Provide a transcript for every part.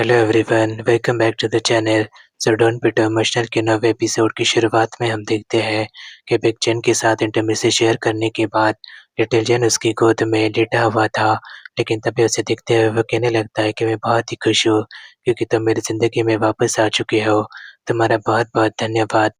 Hello everyone, welcome back to the channel. So don't be too emotional के नवे episode की शुरुआत में हम देखते हैं कि बिग जेन के साथ इंटीमेसी शेयर करने के बाद लिटिल जेन उसकी गोद में लेटा हुआ था। लेकिन तभी उसे देखते हुए वो कहने लगता है कि मैं बहुत ही खुश हूँ क्योंकि तुम मेरी ज़िंदगी में वापस आ चुके हो। तुम्हारा बहुत बहुत धन्यवाद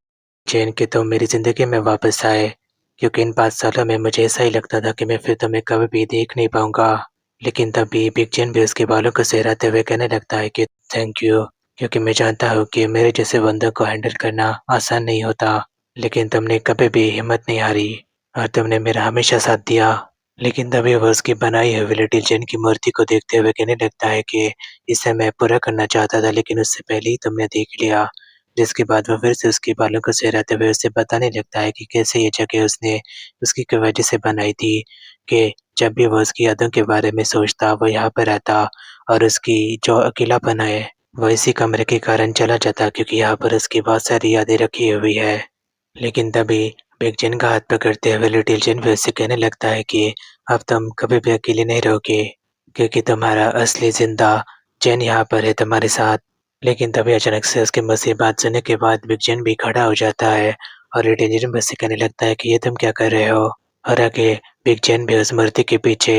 जेन कि तुम मेरी ज़िंदगी में वापस आए, क्योंकि इन 5 सालों में मुझे ऐसा ही लगता था कि मैं फिर तुम्हें कभी भी देख नहीं पाऊंगा। लेकिन तभी बिग जेन भी उसके बालों को सहराते हुए कहने लगता है कि थैंक यू, क्योंकि मैं जानता हूँ कि मेरे जैसे बंदों को हैंडल करना आसान नहीं होता। लेकिन तुमने कभी भी हिम्मत नहीं हारी और तुमने मेरा हमेशा साथ दिया। लेकिन तभी वो उसकी बनाई हुई लिटिल जेन की मूर्ति को देखते हुए कहने लगता है कि इसे मैं पूरा करना चाहता था, लेकिन उससे पहले ही तुमने देख लिया। जिसके बाद वो फिर से उसके बालों को सहराते हुए उसे बताने लगता है कि कैसे ये जगह उसने उसकी की वजह से बनाई थी, कि जब भी वो उसकी यादों के बारे में सोचता वो यहाँ पर रहता और उसकी जो अकेलापन है वो इसी कमरे के कारण चला जाता, क्योंकि यहाँ पर उसकी बहुत सारी यादें रखी हुई है। लेकिन तभी बिग जेन का हाथ पकड़ते हुए लिटिल जेन भी उससे कहने लगता है कि अब तुम कभी भी अकेले नहीं रहोगे, क्योंकि तुम्हारा असली जिंदा जेन यहाँ पर है तुम्हारे साथ। लेकिन तभी अचानक से उसके मुँह से बात सुनने के बाद बिग जेन भी खड़ा हो जाता है और लिटिल जेन भी उससे कहने लगता है कि ये तुम क्या कर रहे हो। और आगे बिग जेन भी उस मूर्ति के पीछे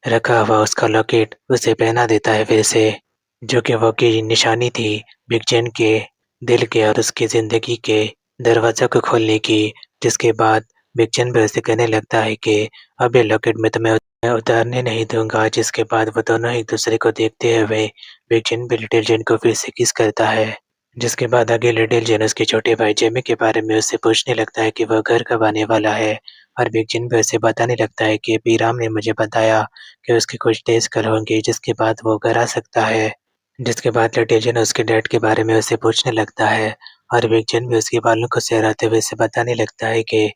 रखा हुआ उसका लॉकेट उसे पहना देता है फिर से, जो कि वो की निशानी थी बिग जेन के दिल के और उसकी ज़िंदगी के दरवाज़ा को खोलने की। जिसके बाद बिग जेन भी उसे कहने लगता है कि अब ये लॉकेट मैं तुम्हें उतारने नहीं दूँगा। जिसके बाद वो दोनों एक दूसरे को देखते हुए बिग जेन भी लिटिल जेन को फिर से किस करता है। जिसके बाद आगे लिटिल जेन उसके छोटे भाई जेमी के बारे में उससे पूछने लगता है कि वह घर कब आने वाला है। और बिग जेन भी उसे बताने लगता है कि अभी राम ने मुझे बताया कि उसके कुछ डेज़ कल होंगे जिसके बाद वो घर आ सकता है। जिसके बाद लिटिल जेन उसके डैड के बारे में उससे पूछने लगता है और बिग जेन भी उसके बालों को सहराते हुए उसे बताने लगता है कि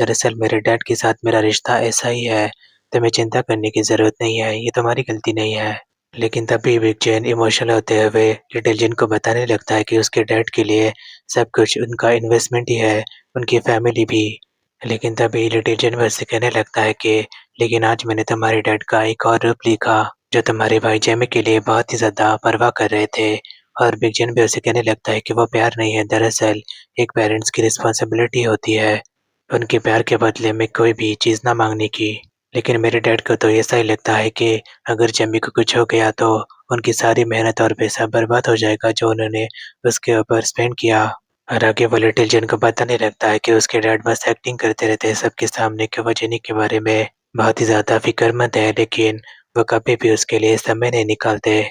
दरअसल मेरे डैड के साथ मेरा रिश्ता ऐसा ही है, तुम्हें चिंता करने की ज़रूरत नहीं है, ये तुम्हारी गलती नहीं है। लेकिन तभी बिग जेन इमोशनल होते हुए लिटिल जेन को बताने लगता है कि उसके डैड के लिए सब कुछ उनका इन्वेस्टमेंट ही है, उनकी फैमिली भी। लेकिन तभी लिटिल जेन उससे कहने लगता है कि लेकिन आज मैंने तुम्हारे डैड का एक और रूप देखा, जो तुम्हारे भाई जेमी के लिए बहुत ही ज़्यादा परवाह कर रहे थे। और बिग जेन भी उसे कहने लगता है कि वो प्यार नहीं है, दरअसल एक पेरेंट्स की रिस्पॉन्सिबिलिटी होती है उनके प्यार के बदले में कोई भी चीज़ ना मांगने की। लेकिन मेरे डैड को तो ऐसा ही लगता है कि अगर जेमी को कुछ हो गया तो उनकी सारी मेहनत और पैसा बर्बाद हो जाएगा जो उन्होंने उसके ऊपर स्पेंड किया। और आगे वो लिटिल जेन को बताने लगता है कि उसके डैड बस एक्टिंग करते रहते हैं सबके सामने कि वो जेनी के बारे में बहुत ही ज़्यादा फ़िक्रमंद है, लेकिन वो कभी भी उसके लिए समय नहीं निकालते।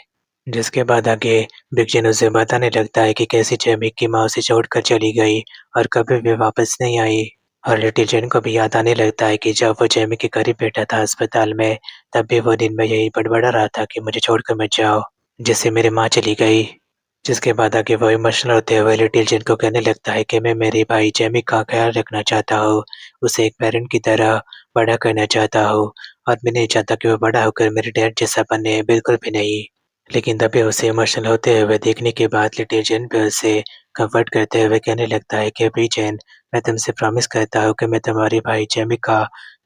जिसके बाद आगे बिग जेन उसे बताने लगता है कि कैसे जेमी की माँ उसे छोड़कर चली गई और कभी भी वापस नहीं आई। और लिटिल जेन को भी याद आने लगता है कि जब वो जेमी के करीब बैठा था अस्पताल में, तब भी वो दिन में यही बड़बड़ा रहा था कि मुझे छोड़कर मत जाओ, जिससे मेरी माँ चली गई। जिसके बाद आगे वो इमोशनल होते हुए लिटिल जेन को कहने लगता है कि मैं मेरे भाई जेमी का ख्याल रखना चाहता हूँ, उसे एक पेरेंट की तरह बड़ा करना चाहता हूँ और मैं नहीं चाहता कि वो बड़ा होकर मेरे डैड जैसा बने, बिल्कुल भी नहीं। लेकिन तभी उसे इमोशनल होते हुए देखने के बाद लिटिल जेन भी उसे कम्फर्ट करते हुए कहने लगता है कि अभी जेन, मैं तुमसे प्रॉमिस करता हूँ कि मैं तुम्हारे भाई जेमी का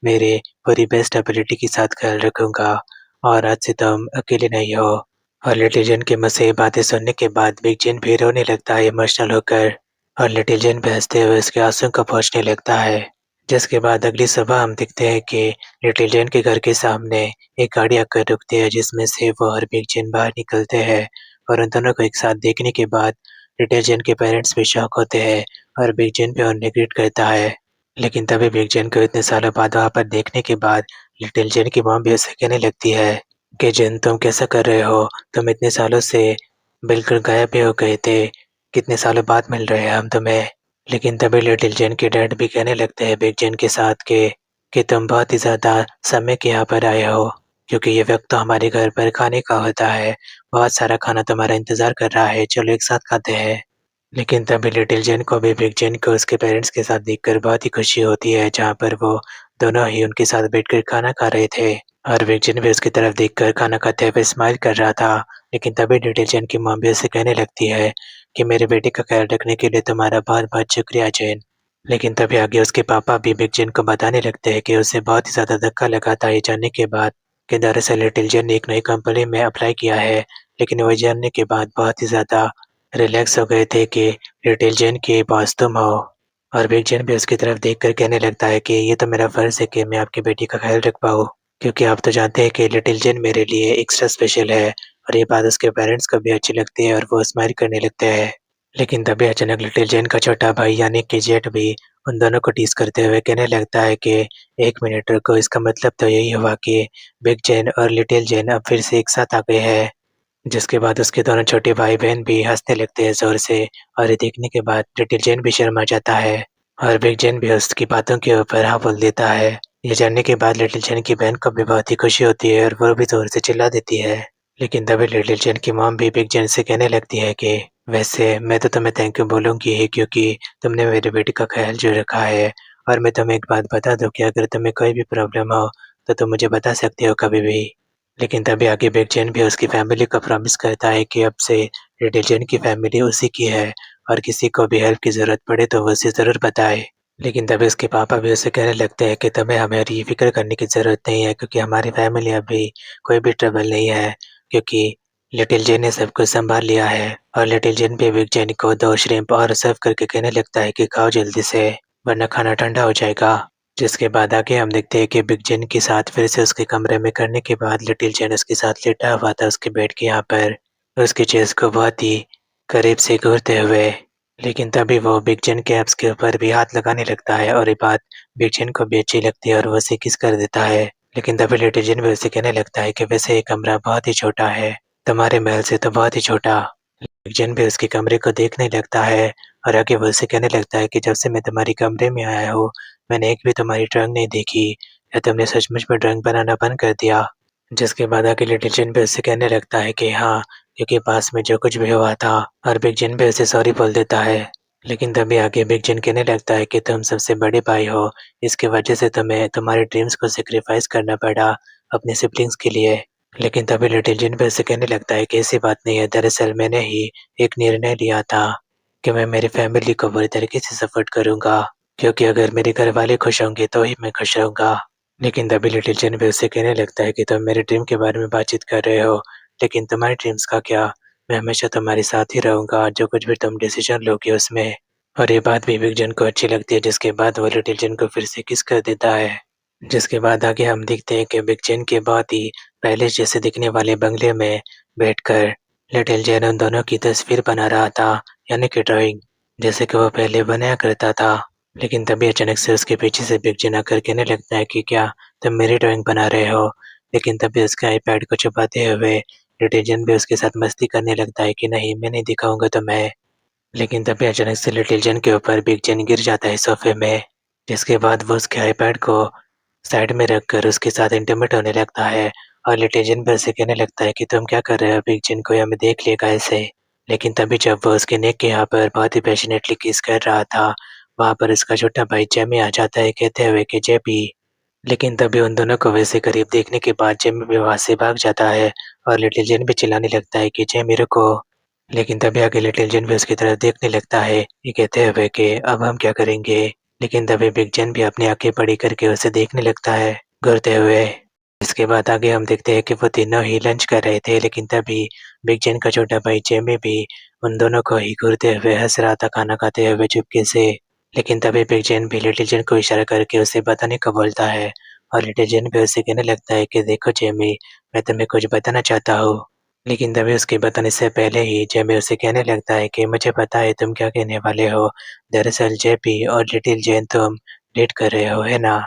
मेरे पूरी बेस्ट एबिलिटी के साथ ख्याल रखूँगा और आज से तुम अकेले नहीं हो। और लिटिल जेन के मुँह से ये बातें सुनने के बाद बिग जेन भी रोने लगता है इमोशनल होकर और लिटिल जेन भी हँसते हुए उसके आँसू को पोंछने लगता है। जिसके बाद अगली सुबह हम देखते हैं कि लिटिल जेन के घर के सामने एक गाड़ी आकर रुकती है, जिसमें से वो और बिग जेन बाहर निकलते हैं। और उन दोनों को एक साथ देखने के बाद लिटिल जेन के पेरेंट्स भी शॉक होते हैं और बिग जेन भी उन्हें ग्रीट करता है। लेकिन तभी बिग जेन को इतने सालों बाद वहाँ पर देखने के बाद लिटिल जेन की मॉम भी उसे कहने लगती है कि जेन, तुम कैसा कर रहे हो? तुम इतने सालों से बिल्कुल गायब ही हो गए थे। कितने सालों बाद मिल रहे हैं हम तुम्हें। लेकिन तभी लिटिल जेन के डैड भी कहने लगते हैं बिग जेन के साथ कि तुम बहुत ही ज़्यादा समय के यहाँ पर आए हो, क्योंकि ये वक़्त तो हमारे घर पर खाने का होता है। बहुत सारा खाना तुम्हारा इंतज़ार कर रहा है, चलो एक साथ खाते हैं। लेकिन तभी लिटिल जेन को भी बिग जेन को उसके पेरेंट्स के साथ देखकर बहुत ही खुशी होती है, जहाँ पर वो दोनों ही उनके साथ बैठकर खाना खा रहे थे। और बिग जेन भी उसकी तरफ देखकर खाना खाते हुए स्माइल कर रहा था। लेकिन तभी लिटिल जेन की मॉम भी उसे कहने लगती है कि मेरे बेटे का ख्याल रखने के लिए तुम्हारा बहुत-बहुत शुक्रिया जेन। लेकिन तभी आगे उसके पापा भी बिग जेन को बताने लगते हैं कि उसे बहुत ही ज़्यादा धक्का लगा था ये जानने के बाद कि दरअसल लिटिल जेन ने एक नई कंपनी में अप्लाई किया है, लेकिन वो जानने के बाद बहुत ही ज़्यादा रिलैक्स हो गए थे कि लिटिल जेन के बॉस तुम हो। और बिग जेन भी उसकी तरफ देखकर कहने लगता है कि ये तो मेरा फ़र्ज़ है कि मैं आपकी बेटी का ख़्याल रख पाऊँ, क्योंकि आप तो जानते हैं कि लिटिल जेन मेरे लिए एक्स्ट्रा स्पेशल है। और ये बात उसके पेरेंट्स को भी अच्छी लगती है और वो स्माइल करने लगते हैं। लेकिन तभी अचानक लिटिल जेन का छोटा भाई यानी कि जेट भी उन दोनों को टीज़ करते हुए कहने लगता है कि 1 मिनट रुको, इसका मतलब तो यही हुआ कि बिग जेन और लिटिल जेन अब फिर से एक साथ आ गए हैं। जिसके बाद उसके दोनों छोटे भाई-बहन भी हँसने लगते हैं ज़ोर से। और ये देखने के बाद लिटिल जेन भी शर्मा जाता है और बिग जेन भी उसकी बातों के ऊपर हाँ बोल देता है। ये जानने के बाद लिटिल जेन की बहन को भी बहुत ही खुशी होती है और वो भी ज़ोर से चिल्ला देती है। लेकिन तभी लिटिल जेन की मॉम भी बिग जेन से कहने लगती है कि वैसे मैं तो तुम्हें थैंक यू बोलूँगी ही, क्योंकि तुमने मेरे बेटे का ख़्याल जो रखा है। और मैं तुम्हें एक बात बता दूँ कि अगर तुम्हें कोई भी प्रॉब्लम हो तो तुम मुझे बता सकते हो कभी भी। लेकिन तभी आगे बिग जेन भी उसकी फैमिली को प्रॉमिस करता है कि अब से लिटिल जेन की फैमिली उसी की है और किसी को भी हेल्प की ज़रूरत पड़े तो वो उसे ज़रूर बताए। लेकिन तभी उसके पापा भी उसे कहने लगते हैं कि तुम्हें हमारी फ़िक्र करने की ज़रूरत नहीं है, क्योंकि हमारी फैमिली अभी कोई भी ट्रबल नहीं है, क्योंकि लिटिल जेन ने सब कुछ सँभाल लिया है। और लिटिल जेन भी बिग जेन को 2 श्रिम्प और सर्व करके कहने लगता है कि खाओ जल्दी से, वरना खाना ठंडा हो जाएगा। जिसके बाद आगे हम देखते हैं कि बिग जेन के साथ फिर से उसके कमरे में करने के बाद लिटिल जेन उसके साथ लेटा हुआ था उसके बेड के यहाँ पर, उसकी चेस्ट को बहुत ही करीब से घूरते हुए। लेकिन तभी वो बिग जेन के एब्स के ऊपर भी हाथ लगाने लगता है और ये बात बिग जेन को भी अच्छी लगती है और वो उसे किस कर देता है। लेकिन तभी लिटिल जेन भी उसे कहने लगता है कि वैसे ये कमरा बहुत ही छोटा है, तुम्हारे महल से तो बहुत ही छोटा। बिग जेन भी उसके कमरे को देखने लगता है और आगे वो उसे कहने लगता है कि जब से मैं तुम्हारे कमरे में आया हूँ, मैंने एक भी तुम्हारी ड्राइंग नहीं देखी, या तुमने सचमुच में ड्राइंग बनाना बंद कर दिया। जिसके बाद आगे लिटिल जेन भी उससे कहने लगता है कि हाँ, क्योंकि पास में जो कुछ भी हुआ था। और बिग जेन भी उसे सॉरी बोल देता है। लेकिन तभी आगे बिग जेन कहने लगता है कि तुम सबसे बड़े भाई हो, इसकी वजह से तुम्हें तुम्हारे ड्रीम्स को सैक्रिफाइस करना पड़ा अपने सिबलिंग्स के लिए। लेकिन तभी लिटिल जेन भी उसे कहने लगता है कि ऐसी बात नहीं है, दरअसल मैंने ही एक निर्णय लिया था कि मैं मेरी फैमिली को बुरी तरीके से सपोर्ट करूँगा, क्योंकि अगर मेरे घर वाले खुश होंगे तो ही मैं खुश रहूँगा। लेकिन तभी लिटिल जेन भी उससे कहने लगता है कि तुम मेरे ड्रीम के बारे में बातचीत कर रहे हो, लेकिन तुम्हारे ड्रीम्स का क्या? मैं हमेशा तुम्हारे साथ ही रहूँगा, जो कुछ भी तुम डिसीजन लोगे उसमें। और ये बात भी बिग जेन को अच्छी लगती है, जिसके बाद वो लिटिल जेन को फिर से किस कर देता है। जिसके बाद आगे हम देखते हैं कि बिग जेन के बहुत ही पैलेस जैसे दिखने वाले बंगले में बैठकर लिटिल जेन उन दोनों की तस्वीर बना रहा था, यानी कि ड्राइंग, जैसे कि वो पहले बनाया करता था। लेकिन तभी अचानक से उसके पीछे से बिग जेन आकर कहने लगता है कि क्या तुम मेरी ड्राइंग बना रहे हो? लेकिन तभी उसके आईपैड को छुपाते हुए लिटिल जेन भी उसके साथ मस्ती करने लगता है कि नहीं, मैं नहीं दिखाऊंगा तुम्हें। लेकिन तभी अचानक से लिटिल जेन के ऊपर बिग जेन गिर जाता है सोफे में, जिसके बाद वो उसके आईपैड को साइड में रखकर उसके साथ इंटीमेट होने लगता है। और लिटिल जेन भी उसे कहने लगता है कि तुम क्या कर रहे हो बिग जेन, को हमें देख लेगा ऐसे। लेकिन तभी जब वो उसके नेक के यहाँ पर बहुत ही पैशनेटली किस कर रहा था, वहाँ पर उसका छोटा भाई जेमी आ जाता है कहते हुए कि जेबी। लेकिन तभी उन दोनों को वैसे करीब देखने के बाद जेमी भी वहाँ से भाग जाता है और लिटिल जेन भी चिल्लाने लगता है कि जेमी रुको। लेकिन तभी आगे लिटिल जेन भी उसकी तरफ देखने लगता है, ये कहते हुए कि अब हम क्या करेंगे। लेकिन तभी बिग जेन भी अपनी आंखें बड़ी करके उसे देखने लगता है घूरते हुए। इसके बाद आगे हम देखते हैं कि वो तीनों ही लंच कर रहे थे, लेकिन तभी बिग जेन का छोटा भाई जेमी भी उन दोनों को ही घूरते हुए हंस रहा था खाना खाते हुए चुपके से। लेकिन तभी बिग जेन भी लिटिल जेन को इशारा करके उसे बताने को बोलता है और लिटिल जेन भी उसे कहने लगता है कि देखो जेमी, मैं तुम्हें कुछ बताना चाहता हूँ। लेकिन तभी उसके बताने से पहले ही जेमी उसे कहने लगता है कि मुझे पता है तुम क्या कहने वाले हो। दरअसल जेपी और लिटिल जेन तुम डेट कर रहे हो, है ना?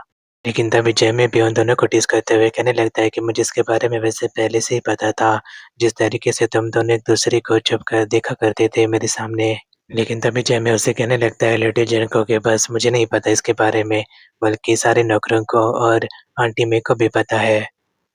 लेकिन तभी जेमी भी उन दोनों को टीज़ करते हुए कहने लगता है कि मुझे इसके बारे में वैसे पहले से ही पता था, जिस तरीके से तुम दोनों एक-दूसरे को छुप कर देखा करते थे मेरे सामने। लेकिन तभी जेमी उसे कहने लगता है लिटिल जेन को कि बस मुझे नहीं पता इसके बारे में, बल्कि सारे नौकरों को और आंटी मे को भी पता है।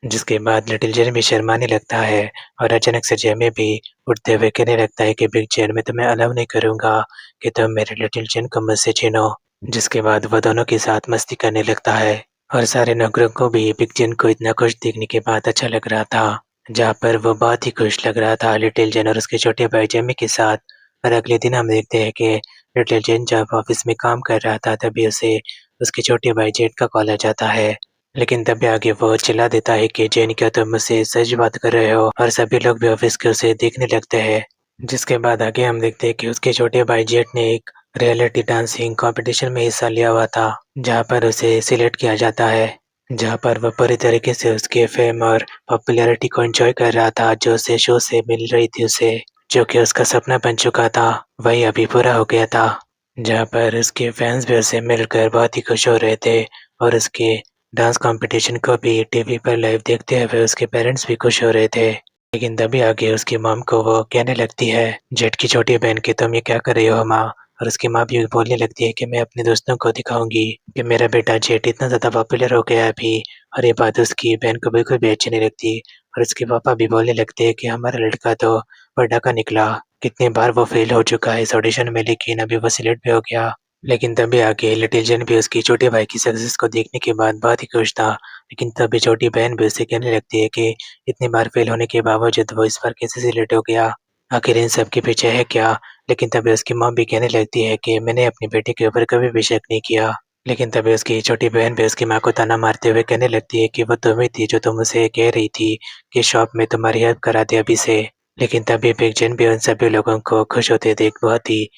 जिसके बाद लिटिल जेन भी शर्माने लगता है और अचानक से जेमी भी उठते हुए कहने लगता है कि बिग जेन, मैं तुम्हें अलाउ नहीं करूँगा कि तुम मेरे लिटिल जेन को मुझसे छीनो। जिसके बाद वो दोनों के साथ मस्ती करने लगता है और सारे नौकरों को भी बिग जेन को इतना खुश देखने के बाद अच्छा लग रहा था, जहाँ पर वो बहुत ही खुश लग रहा था लिटिल जेन और उसके छोटे भाई जेमी के साथ। और अगले दिन हम देखते हैं कि लिटिल जेन जब ऑफिस में काम कर रहा था, तभी उसे उसके छोटे भाई जेड का कॉल आ जाता है। लेकिन तभी आगे वो चिल्ला देता है कि जेन, क्या तुम मुझसे सच बात कर रहे हो? और सभी लोग भी ऑफिस के उसे देखने लगते हैं। जिसके बाद आगे हम देखते हैं कि उसके छोटे भाई जेट ने एक रियलिटी डांसिंग कंपटीशन में हिस्सा लिया हुआ था, जहाँ पर उसे सिलेक्ट किया जाता है, जहाँ पर वह पूरी तरीके से उसके फेम और पॉपुलैरिटी को एंजॉय कर रहा था जो उसे शो से मिल रही थी उसे, जो कि उसका सपना बन चुका था, वही अभी पूरा हो गया था। जहाँ पर उसके फैंस भी उसे मिलकर बहुत ही खुश हो रहे थे और उसके डांस कंपटीशन को भी टीवी पर लाइव देखते हुए उसके पेरेंट्स भी खुश हो रहे थे। लेकिन तभी आगे उसकी मॉम को वो कहने लगती है, जेट की छोटी बहन, कि तुम ये क्या कर रही हो माँ? और उसकी माँ भी बोलने लगती है कि मैं अपने दोस्तों को दिखाऊंगी कि मेरा बेटा जेट इतना ज़्यादा पॉपुलर हो गया है अभी। और ये बात उसकी बहन को बिल्कुल भी अच्छी नहीं लगती और उसके पापा भी बोलने लगते हैं कि हमारा लड़का तो बड़ा का निकला, कितनी बार वो फेल हो चुका है इस ऑडिशन में, लेकिन अभी वो सिलेक्ट भी हो गया। लेकिन तभी आगे लिटिल जेन भी उसकी छोटे भाई की सक्सेस को देखने के बाद बहुत ही खुश था। लेकिन तभी छोटी बहन भी उसे कहने लगती है कि इतनी बार फेल होने के बावजूद वो इस बार कैसे सिलेक्ट हो गया, आखिर इन सब के पीछे है क्या? लेकिन तभी उसकी माँ भी कहने लगती है कि मैंने अपनी बेटी के ऊपर कभी भी शक नहीं किया। लेकिन तभी उसकी छोटी बहन भी उसकी माँ को ताना मारते हुए कहने लगती है कि वो तुम ही थी जो तुम उसे कह रही थी कि शॉप में तुम्हारी हेल्प करा दे अभी से। लेकिन तभी बिग जेन भी उन सभी लोगों को खुश होते देख बहुत ही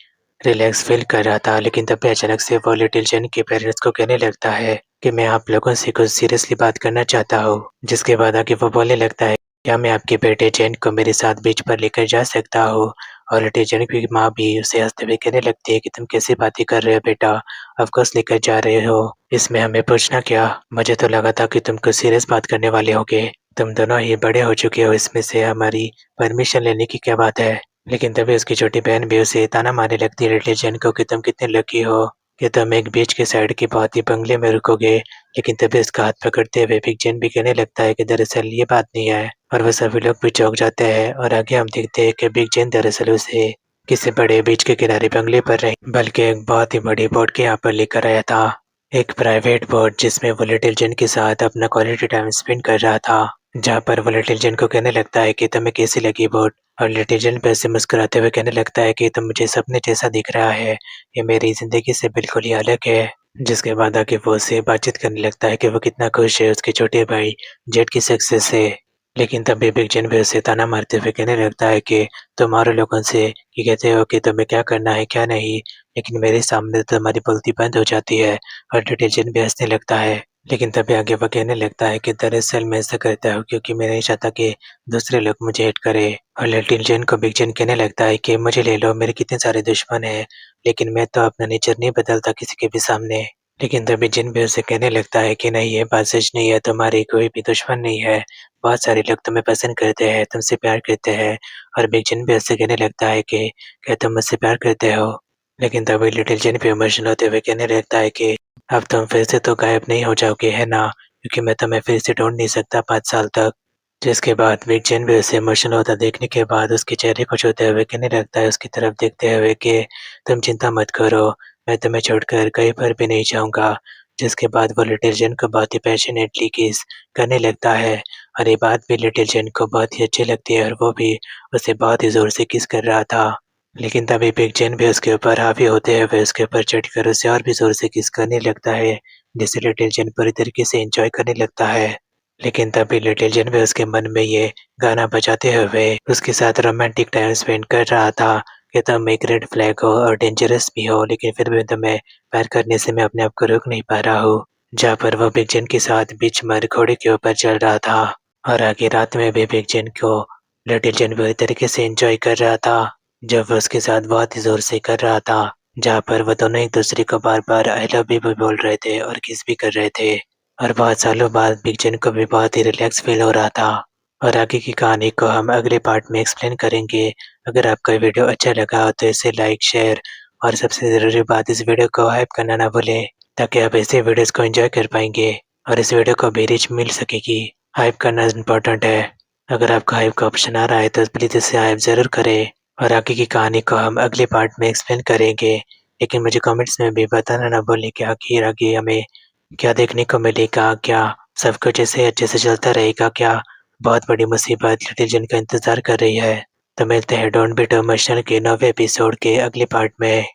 रिलैक्स फील कर रहा था। लेकिन तभी अचानक से वो लिटिल जेन के पेरेंट्स को कहने लगता है कि मैं आप लोगों से कुछ सीरियसली बात करना चाहता हूँ। जिसके बाद आगे वो बोलने लगता है, क्या मैं आपके बेटे जेन को मेरे साथ बीच पर लेकर जा सकता हूँ? और लिटिल जेन की माँ भी उसे हंसते हुए कहने लगती है कि तुम कैसी बातें कर रहे हो बेटा, ऑफ कोर्स लेकर जा रहे हो, इसमें हमें पूछना क्या? मुझे तो लगा था कि तुम कुछ सीरियस बात करने वाले होगे, तुम दोनों ही बड़े हो चुके हो, इसमें से हमारी परमिशन लेने की क्या बात है? लेकिन तभी उसकी छोटी बहन भी उसे ताना मारने लगती है लिटिल जेन को कि तुम कितने लकी हो कि तुम एक बीच के साइड के बहुत ही बंगले में रुकोगे। लेकिन तभी उसका हाथ पकड़ते हुए बिग जेन भी कहने लगता है कि दरअसल ये बात नहीं है, और वह सभी लोग भी चौंक जाते हैं। और आगे हम देखते हैं कि बिग जेन दरअसल उसे किसी बड़े बीच के किनारे बंगले पर नहीं बल्कि एक बहुत ही बड़ी बोट के यहाँ पर लेकर आया था, एक प्राइवेट बोट जिसमें वो लिटिल जेन के साथ अपना क्वालिटी टाइम स्पेंड कर रहा था। जहाँ पर वो लिटिल जेन को कहने लगता है कि तुम्हें कैसी लगी बोट? और लिटिल जेन पे ऐसे मुस्कुराते हुए कहने लगता है कि तुम मुझे सपने जैसा दिख रहा है, ये मेरी जिंदगी से बिल्कुल ही अलग है। जिसके बाद आगे वो उससे बातचीत करने लगता है कि वो कितना खुश है उसके छोटे भाई जेट की सक्सेस से। लेकिन तब बिग जेन भी उसे ताना मारते हुए कहने लगता है कि तुम और लोगों से ये कहते हो कि तुम्हें क्या करना है क्या नहीं, लेकिन मेरे सामने तो तुम्हारी बोलती बंद हो जाती है। और लिटिल जेन भी हंसने लगता है। लेकिन तभी आगे वो कहने लगता है कि दरअसल मैं ऐसा करता हूँ क्योंकि मैं नहीं चाहता कि दूसरे लोग मुझे हेट करें। और लिटिल जेन को बिग जेन कहने लगता है कि मुझे ले लो, मेरे कितने सारे दुश्मन हैं, लेकिन मैं तो अपना नेचर नहीं बदलता किसी के भी सामने। लेकिन तभी जिन भी उसे कहने लगता है कि नहीं, ये बात सच नहीं है, तुम्हारी कोई भी दुश्मन नहीं है, बहुत सारे लोग तुम्हें पसंद करते हैं, तुमसे प्यार करते हैं। और बिग जिन भी उससे कहने लगता है कि क्या तुम मुझसे प्यार करते हो? लेकिन तभी लिटिल जिन भी इमोशनल होते हुए कहने लगता है कि अब तुम फिर से तो गायब नहीं हो जाओगे है ना, क्योंकि मैं तुम्हें फिर से ढूंढ नहीं सकता 5 साल तक। जिसके बाद बिग जेन भी उसे इमोशनल होता देखने के बाद उसके चेहरे को छूते हुए कहने लगता है उसकी तरफ देखते हुए कि तुम चिंता मत करो, मैं तुम्हें छोड़कर कहीं पर भी नहीं जाऊंगा। जिसके बाद वो लिटिल जेन को बहुत ही पैशनेटली किस करने लगता है। और ये बात भी लिटिल जेन को बहुत ही अच्छी लगती है और वो भी उसे बहुत ही ज़ोर से किस कर रहा था। लेकिन तभी बिग जेन भी उसके ऊपर हावी होते हुए उसके ऊपर चढ़कर उसे और भी ज़ोर से किस करने लगता है, जिसे लिटिल जेन पूरी तरीके से एंजॉय करने लगता है। लेकिन तभी लिटिल जेन भी उसके मन में ये गाना बजाते हुए उसके साथ रोमांटिक टाइम स्पेंड कर रहा था कि तुम एक रेड फ्लैग हो और डेंजरस भी हो, लेकिन फिर भी तुम्हें प्यार करने से मैं अपने आप को रोक नहीं पा रहा हूँ। जहाँ पर वो बिग जेन के साथ बीच मर घोड़े के ऊपर चल रहा था। और आगे रात में भी बिग जेन को लिटिल जेन पूरी तरीके से एंजॉय कर रहा था, जब वो उसके साथ बहुत ही ज़ोर से कर रहा था, जहाँ पर वो दोनों एक दूसरे को बार-बार आई लव यू भी बोल रहे थे और किस भी कर रहे थे। और बहुत सालों बाद बिग जेन को भी बहुत ही रिलैक्स फील हो रहा था। और आगे की कहानी को हम अगले पार्ट में एक्सप्लेन करेंगे। अगर आपको ये वीडियो अच्छा लगा हो तो इसे लाइक, शेयर और सबसे ज़रूरी बात, इस वीडियो को हाइप करना ना भूलें, ताकि आप ऐसे वीडियोज़ को एंजॉय कर पाएँगे और इस वीडियो को भी रीच मिल सकेगी। हाइप करना इम्पोर्टेंट है। अगर आपको हाइप का ऑप्शन आ रहा है तो प्लीज़ इसे हाइप ज़रूर करें। और आगे की कहानी को हम अगले पार्ट में एक्सप्लेन करेंगे। लेकिन मुझे कमेंट्स में भी बताना ना भूलें कि आखिर आगे हमें क्या देखने को मिलेगा, क्या सब कुछ ऐसे अच्छे से चलता रहेगा, क्या बहुत बड़ी मुसीबत लिटिल जिन का इंतज़ार कर रही है। तो मिलते हैं डोंट बी टू इमोशनल के 9वें एपिसोड के अगले पार्ट में।